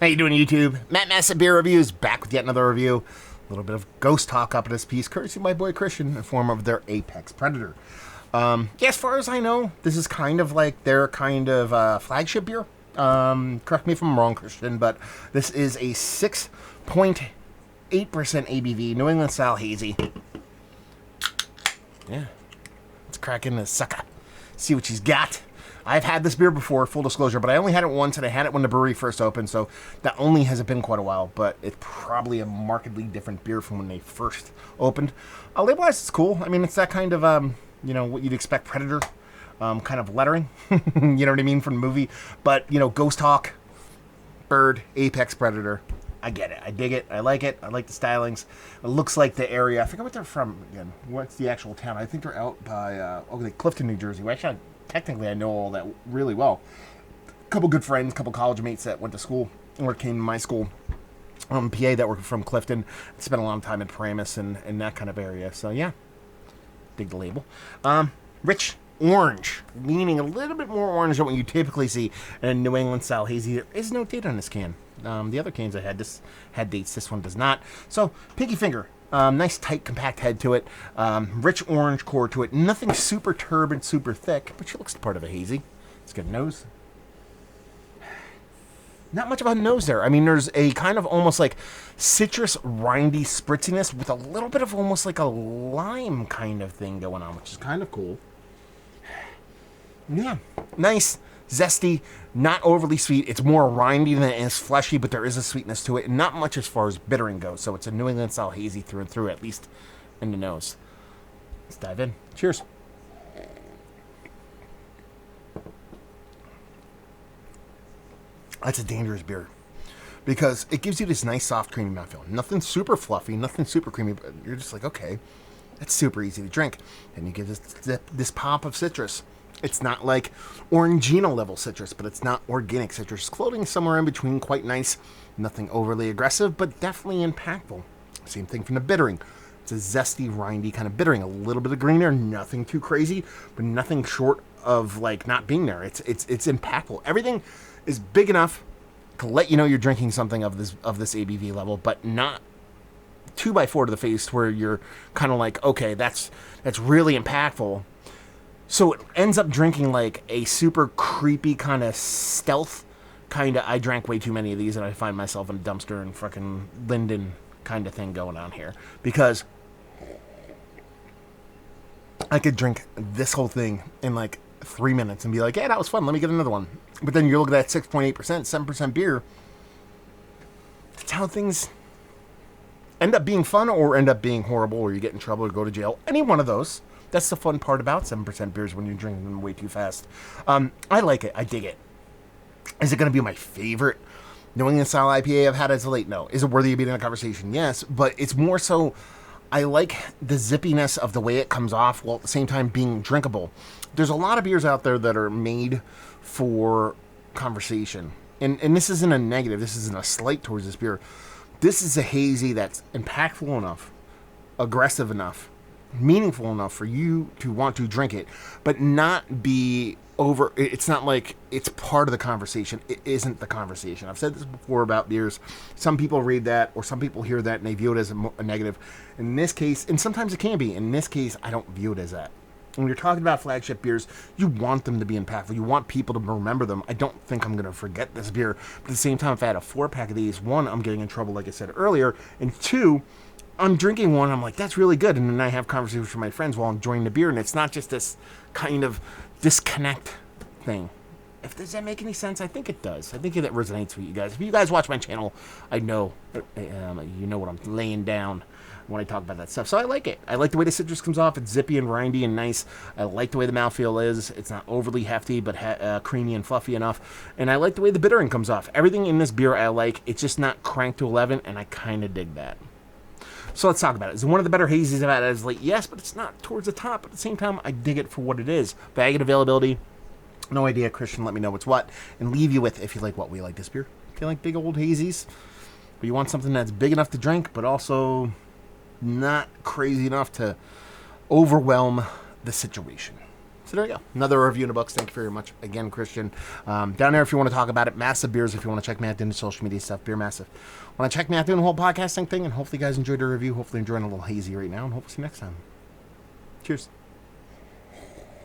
How you doing, YouTube? Matt Massive Beer Reviews, back with yet another review. A little bit of ghost talk up in this piece, courtesy of my boy Christian, in the form of their Apex Predator. Yeah, as far as I know, this is kind of like their kind of flagship beer. Correct me if I'm wrong, Christian, but this is a 6.8% ABV New England style hazy. Yeah, let's crack in this sucker. See what she's got. I've had this beer before, full disclosure, but I only had it once, and I had it when the brewery first opened, so that only hasn't been quite a while, but it's probably a markedly different beer from when they first opened. Label-wise, it's cool. I mean, it's that kind of, you know, what you'd expect Predator kind of lettering, you know what I mean, from the movie, but, you know, Ghost Hawk, Bird, Apex Predator. I get it. I dig it. I like it. I like the stylings. It looks like the area. I forget what they're from again. What's the actual town? I think they're out by, Clifton, New Jersey. Well, actually, technically, I know all that really well. A couple good friends, a couple college mates that went to school or came to my school, PA, that were from Clifton. Spent a long time in Paramus and that kind of area. So, yeah. Dig the label. Rich orange, meaning a little bit more orange than what you typically see in a New England style hazy. There is no date on this can. The other cans I had dates. This one does not. So, pinky finger. Nice, tight, compact head to it. Rich orange core to it. Nothing super turbid, super thick, but she looks the part of a hazy. It's got a nose. Not much of a nose there. I mean, there's a kind of almost like citrus, rindy spritziness with a little bit of almost like a lime kind of thing going on, which is kind of cool. Yeah, nice, zesty, not overly sweet. It's more rindy than it is fleshy, but there is a sweetness to it, and not much as far as bittering goes. So it's a New England style hazy through and through, at least in the nose. Let's dive in. Cheers. That's a dangerous beer because it gives you this nice, soft, creamy mouthfeel. Nothing super fluffy, nothing super creamy, but you're just like, okay, that's super easy to drink. And you get this pop of citrus. It's not like Orangina level citrus, but it's not organic citrus. It's floating somewhere in between, quite nice. Nothing overly aggressive, but definitely impactful. Same thing from the bittering. It's a zesty, rindy kind of bittering. A little bit of green there, nothing too crazy, but nothing short of like not being there. It's impactful. Everything is big enough to let you know you're drinking something of this ABV level, but not 2x4 to the face where you're kind of like, okay, that's really impactful. So it ends up drinking like a super creepy kind of stealth kind of, I drank way too many of these and I find myself in a dumpster and fucking Linden kind of thing going on here. Because I could drink this whole thing in like 3 minutes and be like, yeah, that was fun. Let me get another one. But then you look at that 6.8%, 7% beer. That's how things end up being fun or end up being horrible or you get in trouble or go to jail. Any one of those. That's the fun part about 7% beers when you're drinking them way too fast. I like it. I dig it. Is it going to be my favorite New England style IPA I've had as of late? No. Is it worthy of being in a conversation? Yes. But it's more so, I like the zippiness of the way it comes off while at the same time being drinkable. There's a lot of beers out there that are made for conversation. And this isn't a negative. This isn't a slight towards this beer. This is a hazy that's impactful enough, aggressive enough, meaningful enough for you to want to drink it, but not be over. It's not like it's part of the conversation. It isn't the conversation. I've said this before about beers. Some people read that or some people hear that and they view it as a negative. In this case, and sometimes it can be, in this case, I don't view it as that. When you're talking about flagship beers, you want them to be impactful. You want people to remember them. I don't think I'm going to forget this beer. But at the same time, if I had a 4-pack of these, one, I'm getting in trouble, like I said earlier, and two, I'm drinking one, I'm like, that's really good. And then I have conversations with my friends while I'm enjoying the beer. And it's not just this kind of disconnect thing. Does that make any sense? I think it does. I think that resonates with you guys. If you guys watch my channel, I know, you know what I'm laying down when I talk about that stuff. So I like it. I like the way the citrus comes off. It's zippy and rindy and nice. I like the way the mouthfeel is. It's not overly hefty, but creamy and fluffy enough. And I like the way the bittering comes off. Everything in this beer I like. It's just not cranked to 11, and I kind of dig that. So let's talk about it. Is it one of the better hazies I've had as of late? Yes, but it's not towards the top. But at the same time, I dig it for what it is. Bag and availability, no idea. Christian, let me know what's what. And leave you with, if you like what we like this beer. If you like big old hazies, but you want something that's big enough to drink, but also not crazy enough to overwhelm the situation. So there you go. Another review in the books. Thank you very much again, Christian. Down there, if you want to talk about it, Massive Beers. If you want to check me out doing the social media stuff, Beer Massive. Want to check me out doing the whole podcasting thing, and hopefully you guys enjoyed the review. Hopefully enjoying a little hazy right now, and hopefully see you next time. Cheers.